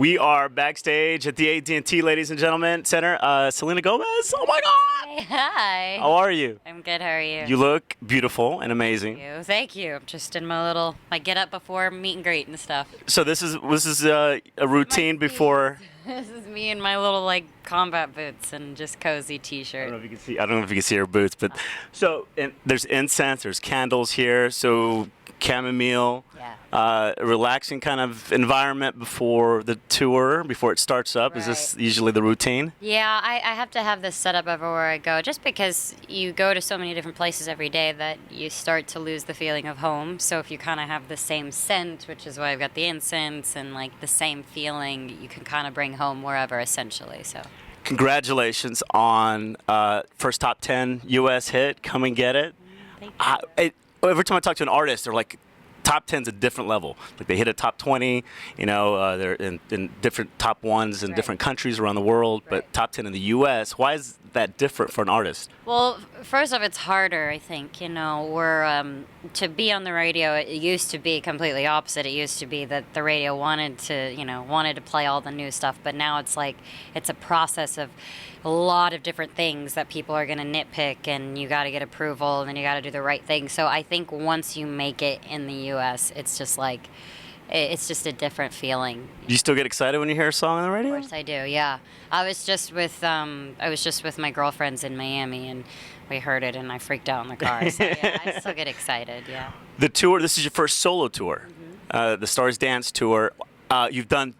We are backstage at the AT&T, ladies and gentlemen, Center. Selena Gomez. Oh my God! Hi. How are you? I'm good. How are you? You look beautiful and amazing. Thank you. I'm just in my get up before meet and greet and stuff. So this is a routine before. This is me in my little combat boots and just cozy T-shirt. I don't know if you can see. I don't know if you can see her boots, but there's incense, there's candles here, so chamomile. Yeah. Relaxing kind of environment before the tour, before it starts up. Is this usually the routine? Yeah, I have to have this set up everywhere I go, just because you go to so many different places every day that you start to lose the feeling of home. So if you kind of have the same scent, which is why I've got the incense and the same feeling, you can kind of bring home wherever, essentially. So. Congratulations on first top 10 U.S. hit. Come and get it. Thank you. Every time I talk to an artist, they're like, top 10's a different level. Like they hit a top 20, they're in different top ones in different countries around the world, but top 10 in the U.S. Why is that different for an artist? Well, first off, it's harder, I think. We're to be on the radio, it used to be completely opposite. It used to be that the radio wanted to play all the new stuff, but now it's a process of a lot of different things that people are going to nitpick, and you got to get approval, and then you got to do the right thing. So I think once you make it in the U.S., it's just a different feeling. Do you still get excited when you hear a song on the radio? Of course I do, yeah. I was just with my girlfriends in Miami, and we heard it, and I freaked out in the car. So yeah, I still get excited, yeah. The tour, this is your first solo tour, the Stars Dance tour. You've done,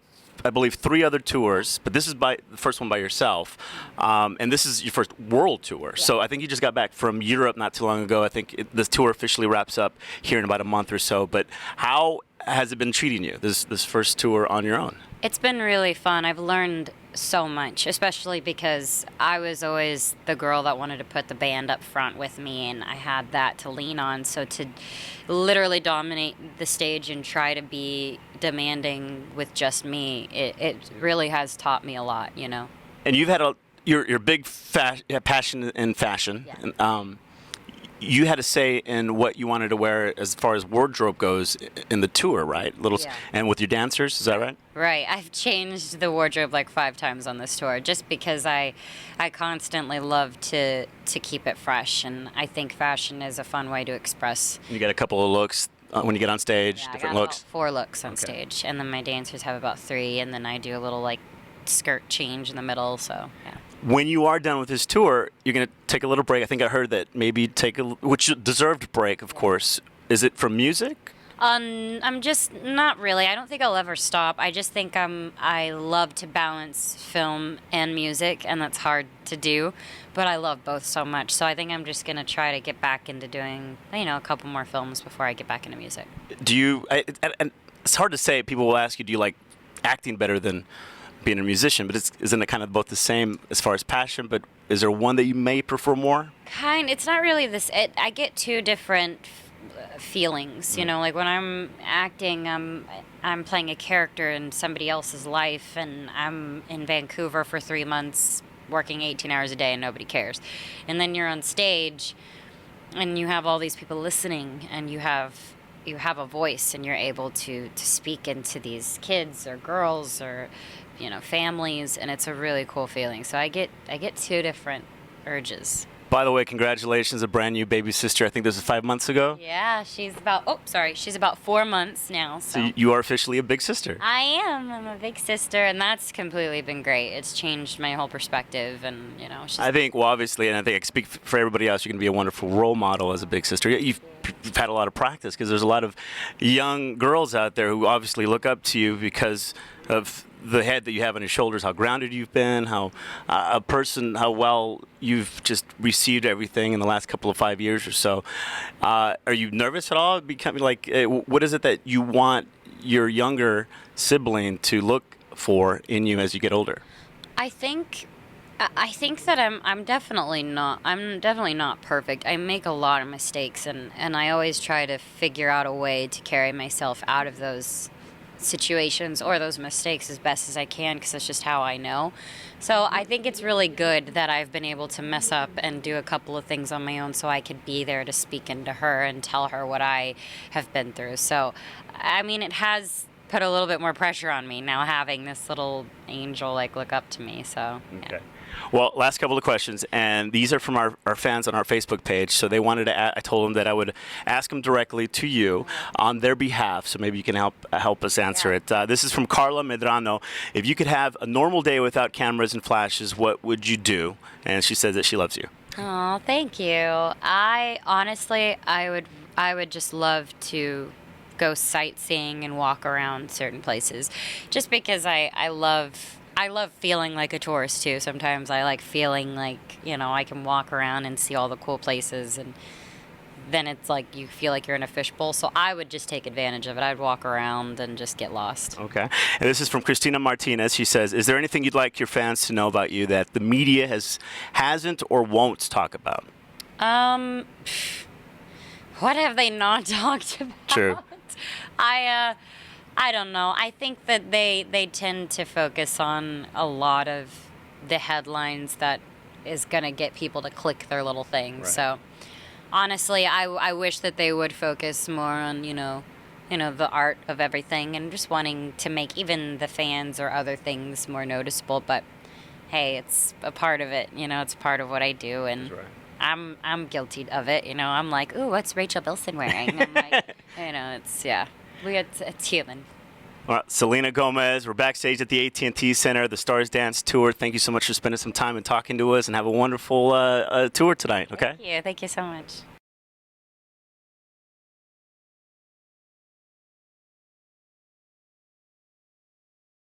I believe, 3 other tours, but this is the first one by yourself, and this is your first world tour. Yeah. So I think you just got back from Europe not too long ago. I think this tour officially wraps up here in about a month or so. But how has it been treating you, this first tour on your own? It's been really fun. I've learned so much, especially because I was always the girl that wanted to put the band up front with me, and I had that to lean on. So to literally dominate the stage and try to be demanding with just me, it really has taught me a lot, And you've had your big passion in fashion. Yeah. You had a say in what you wanted to wear as far as wardrobe goes in the tour, right? And with your dancers, is that right? Right. I've changed the wardrobe 5 times on this tour, just because I constantly love to keep it fresh, and I think fashion is a fun way to express. You got a couple of looks when you get on stage, yeah, different I got looks. About 4 looks on stage, and then my dancers have about 3, and then I do a little skirt change in the middle. So yeah. When you are done with this tour, you're going to take a little break. I think I heard that maybe which deserved break, of course. Is it from music? I'm just not really. I don't think I'll ever stop. I just think I love to balance film and music, and that's hard to do. But I love both so much. So I think I'm just going to try to get back into doing, a couple more films before I get back into music. Do you, and it's hard to say, people will ask you, do you like acting better than being a musician, but isn't it kind of both the same as far as passion, but is there one that you may prefer more? It's not really this. I get 2 different feelings, when I'm acting, I'm playing a character in somebody else's life, and I'm in Vancouver for 3 months working 18 hours a day and nobody cares. And then you're on stage and you have all these people listening, and you have a voice, and you're able to speak into these kids or girls or families, and it's a really cool feeling. So I get 2 different urges. By the way, congratulations, a brand new baby sister. I think this is 5 months ago. Yeah, she's about 4 months now. So you are officially a big sister. I am. I'm a big sister, and that's completely been great. It's changed my whole perspective, and I think, obviously, and I think I speak for everybody else, you're going to be a wonderful role model as a big sister. You've had a lot of practice, because there's a lot of young girls out there who obviously look up to you because of the head that you have on your shoulders, how grounded you've been, how well you've just received everything in the last couple of 5 years or so. Are you nervous at all? Becoming what is it that you want your younger sibling to look for in you as you get older? I think that I'm definitely not perfect. I make a lot of mistakes, and I always try to figure out a way to carry myself out of those situations or those mistakes as best as I can, because that's just how I know. So I think it's really good that I've been able to mess up and do a couple of things on my own, so I could be there to speak into her and tell her what I have been through. So it has put a little bit more pressure on me now having this little angel like look up to me. So yeah. Okay. Well, last couple of questions, and these are from our fans on our Facebook page. So they wanted to. I told them that I would ask them directly to you on their behalf. So maybe you can help us answer it. This is from Carla Medrano. If you could have a normal day without cameras and flashes, what would you do? And she says that she loves you. Oh, thank you. I honestly, I would just love to go sightseeing and walk around certain places, just because I love feeling like a tourist too. Sometimes I like feeling like, I can walk around and see all the cool places, and then it's like you feel like you're in a fishbowl. So I would just take advantage of it. I'd walk around and just get lost. Okay. And this is from Christina Martinez. She says, is there anything you'd like your fans to know about you that the media hasn't or won't talk about? What have they not talked about? True. I don't know. I think that they tend to focus on a lot of the headlines that is going to get people to click their little thing. Right. So honestly, I wish that they would focus more on, the art of everything, and just wanting to make even the fans or other things more noticeable. But hey, it's a part of it. It's part of what I do, and That's right. I'm guilty of it. I'm like, ooh, what's Rachel Bilson wearing? I'm like, it's human. All right, Selena Gomez, we're backstage at the AT&T Center, the Stars Dance Tour. Thank you so much for spending some time and talking to us, and have a wonderful tour tonight, okay? Thank you so much.